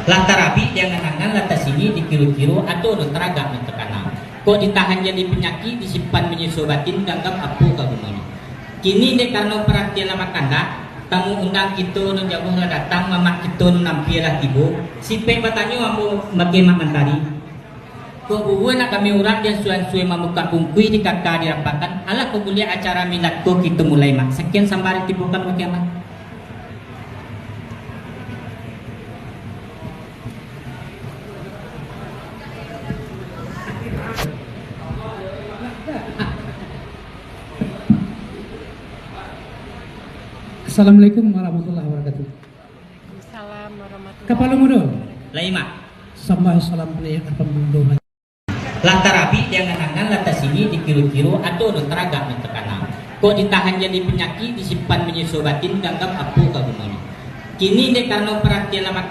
Lantarabi yang nganangan lata sini dikiru-kiru atau teraga mentekanang. Kok ditahan jadi penyakit disimpan menyusubatin ganggap apu kagumani. Kini dek karena perhatian lama kanda, tamu undang kita nun jauh lah datang mamak kita nun nampilah tibu. Si pe batanya mamu bagaimana mentari. Kok bubuh nak kami urang dan suan-suan mamuka kungkui di kakak dirapatan. Alah kemulia acara minat ko kita mulai mak. Sekian sambari tibukan bagaimana. Assalamualaikum warahmatullahi wabarakatuh. Salam warahmatullahi Kapalo mudo. Laima. Sambah salam penaya apa mudo. Lantarabi yang nganangan lata sini dikiru-kiru atau teraga mentekanang. Kok ditahan jadi penyakit disimpan menyusubatin ganggap apu kagumani. Kini dek karena perhatian lama